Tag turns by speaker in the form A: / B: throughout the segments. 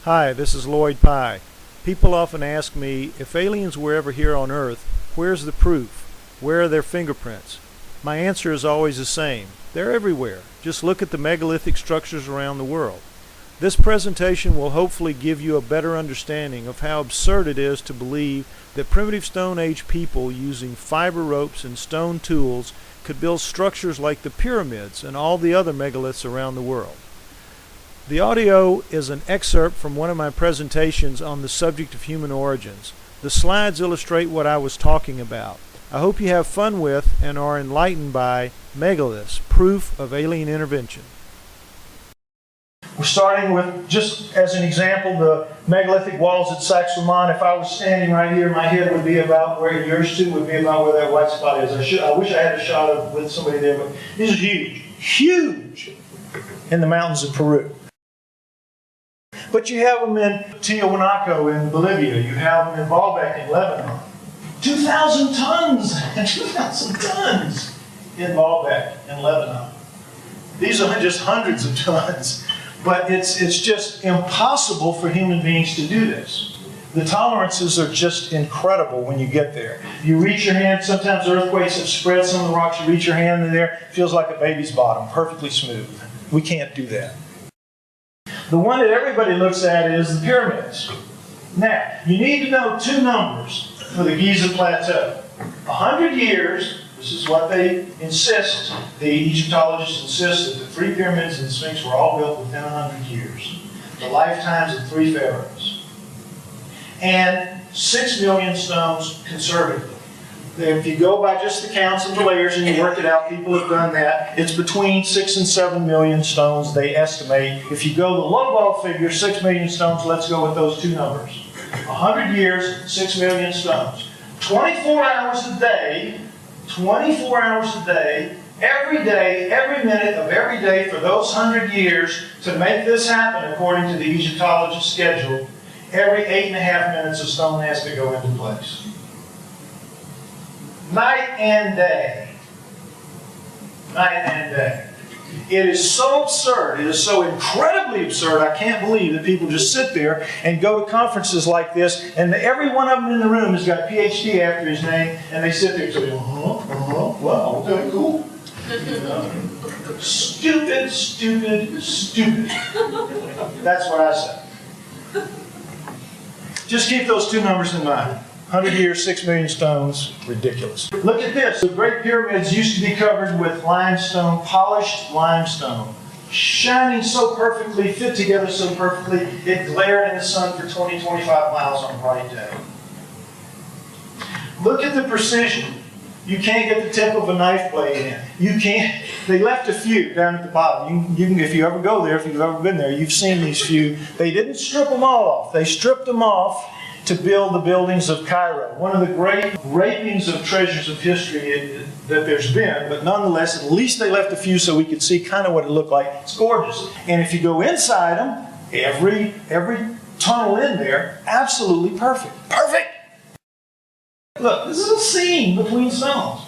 A: Hi, this is Lloyd Pye. People often ask me, if aliens were ever here on Earth, where's the proof? Where are their fingerprints? My answer is always the same. They're everywhere. Just look at the megalithic structures around the world. This presentation will hopefully give you a better understanding of how absurd it is to believe that primitive Stone Age people using fiber ropes and stone tools could build structures like the pyramids and all the other megaliths around the world. The audio is an excerpt from one of my presentations on the subject of human origins. The slides illustrate what I was talking about. I hope you have fun with and are enlightened by Megaliths, proof of alien intervention.
B: We're starting with, just as an example, the megalithic walls at Sacsayhuaman. If I was standing right here, my head would be about where yours too would be about where that white spot is. I wish I had a shot of with somebody there, but these are huge, huge in the mountains of Peru. But you have them in Tiahuanaco in Bolivia. You have them in Baalbek in Lebanon. 2,000 tons! 2,000 tons in Baalbek in Lebanon. These are just hundreds of tons. But it's just impossible for human beings to do this. The tolerances are just incredible when you get there. You reach your hand, sometimes earthquakes have spread some of the rocks, you reach your hand in there, it feels like a baby's bottom, perfectly smooth. We can't do that. The one that everybody looks at is the pyramids. Now, you need to know two numbers for the Giza Plateau. 100 years, this is what they insist, the Egyptologists insist, that the three pyramids and the Sphinx were all built within 100 years. The lifetimes of three pharaohs. And 6 million stones conservatively. If you go by just the counts of the layers and you work it out, people have done that. It's between 6 and 7 million stones, they estimate. If you go the lowball figure, 6 million stones, let's go with those two numbers. 100 years, 6 million stones. 24 hours a day, 24 hours a day, every minute of every day for those 100 years to make this happen according to the Egyptologist schedule, every 8.5 minutes a stone has to go into place. Night and day. Night and day. It is so absurd, it is so incredibly absurd, I can't believe that people just sit there and go to conferences like this, and every one of them in the room has got a PhD after his name, and they sit there and say, wow, okay, cool. Stupid, stupid, stupid. That's what I say. Just keep those two numbers in mind. 100 years, 6 million stones, ridiculous. Look at this. The Great Pyramids used to be covered with limestone, polished limestone. Shining so perfectly, fit together so perfectly, it glared in the sun for 20, 25 miles on a bright day. Look at the precision. You can't get the tip of a knife blade in. You can't. They left a few down at the bottom. You can, if you ever go there, if you've ever been there, you've seen these few. They didn't strip them all off. They stripped them off to build the buildings of Cairo. One of the great rapings of treasures of history that there's been, but nonetheless, at least they left a few so we could see kind of what it looked like. It's gorgeous. And if you go inside them, every tunnel in there, absolutely perfect. Perfect! Look, this is a seam between stones.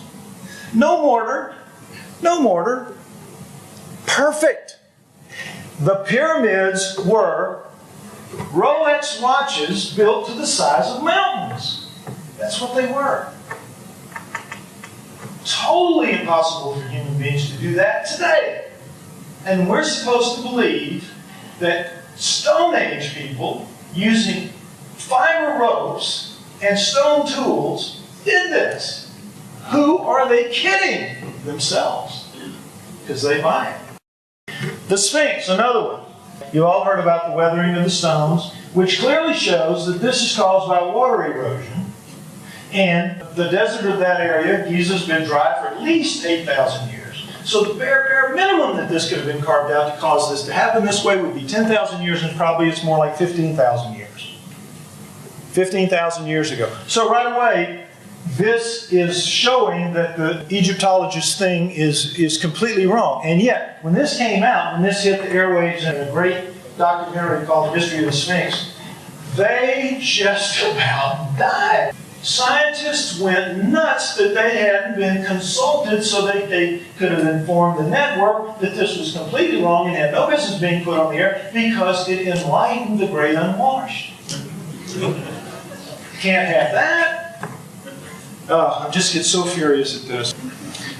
B: No mortar. No mortar. Perfect. The pyramids were Rolex watches built to the size of mountains. That's what they were. Totally impossible for human beings to do that today. And we're supposed to believe that Stone Age people using fiber ropes and stone tools did this. Who are they kidding? Themselves. Because they buy it. The Sphinx, another one. You all heard about the weathering of the stones, which clearly shows that this is caused by water erosion. And the desert of that area, Giza's been dry for at least 8,000 years. So the bare minimum that this could have been carved out to cause this to happen this way would be 10,000 years, and probably it's more like 15,000 years. 15,000 years ago. So right away, this is showing that the Egyptologist thing is completely wrong. And yet, when this came out, when this hit the airwaves in a great documentary called The History of the Sphinx, they just about died. Scientists went nuts that they hadn't been consulted so they could have informed the network that this was completely wrong and had no business being put on the air because it enlightened the great unwashed. Can't have that. I just get so furious at this.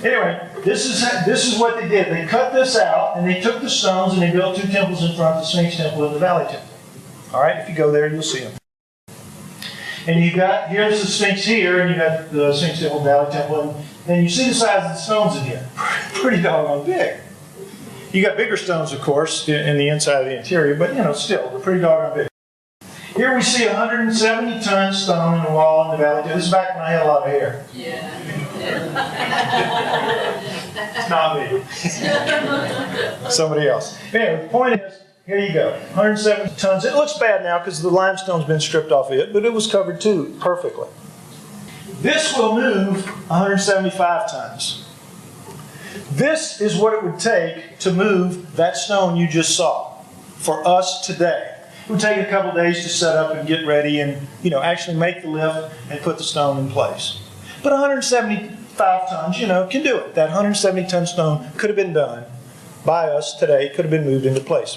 B: Anyway, this is what they did. They cut this out and they took the stones and they built 2 temples in front, the Sphinx temple and the Valley temple. All right, if you go there, you'll see them. And you've got, here's the Sphinx here, and you've got the Sphinx temple, Valley temple, and you see the size of the stones in here. Pretty doggone big. You got bigger stones, of course, in the inside of the interior, but still, they're pretty doggone big. Here we see a 170-ton stone in the wall in the Valley temple. This is back when I had a lot of hair.
C: Yeah.
B: Not me. Somebody else. Anyway, the point is, here you go, 170 tons. It looks bad now because the limestone's been stripped off of it, but it was covered too perfectly. This will move 175 tons. This is what it would take to move that stone you just saw for us today. It would take a couple days to set up and get ready and actually make the lift and put the stone in place. But 175 tons, can do it. That 170-ton stone could have been done by us today, could have been moved into place.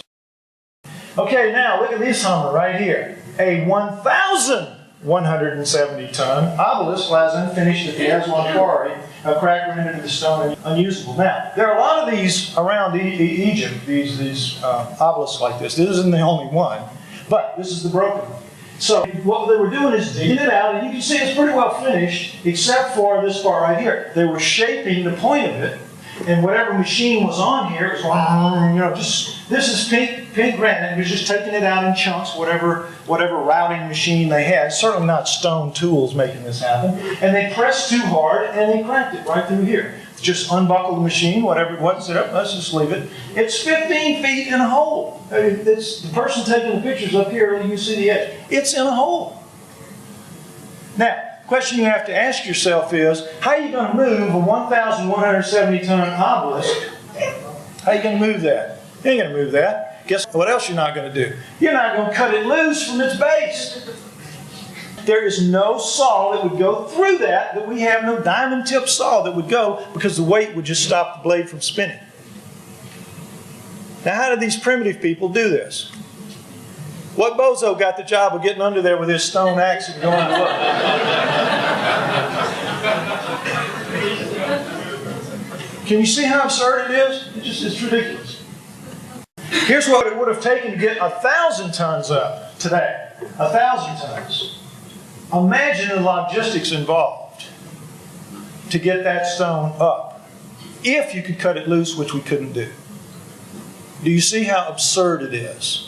B: Okay, now look at this Hummer right here. A 1,170-ton obelisk lies unfinished at the Aswan quarry, a crack ran into the stone and unusable. Now, there are a lot of these around Egypt, these obelisks like this. This isn't the only one, but this is the broken one. So what they were doing is digging it out, and you can see it's pretty well finished, except for this part right here. They were shaping the point of it, and whatever machine was on here, it was this is pink granite. It was just taking it out in chunks, whatever routing machine they had. Certainly not stone tools making this happen. And they pressed too hard, and they cracked it right through here. Just unbuckle the machine, whatever it was, let's just leave it. It's 15 feet in a hole. It's the person taking the pictures up here, you can see the edge. It's in a hole. Now, the question you have to ask yourself is, how are you going to move a 1,170-ton obelisk? How are you going to move that? You ain't going to move that. Guess what else you're not going to do? You're not going to cut it loose from its base. There is no saw that would go through that we have no diamond tip saw that would go because the weight would just stop the blade from spinning. Now, how did these primitive people do this? What bozo got the job of getting under there with his stone axe and going to look? Can you see how absurd it is? It's ridiculous. Here's what it would have taken to get 1,000 tons up today. 1,000 tons. Imagine the logistics involved to get that stone up. If you could cut it loose, which we couldn't do. Do you see how absurd it is?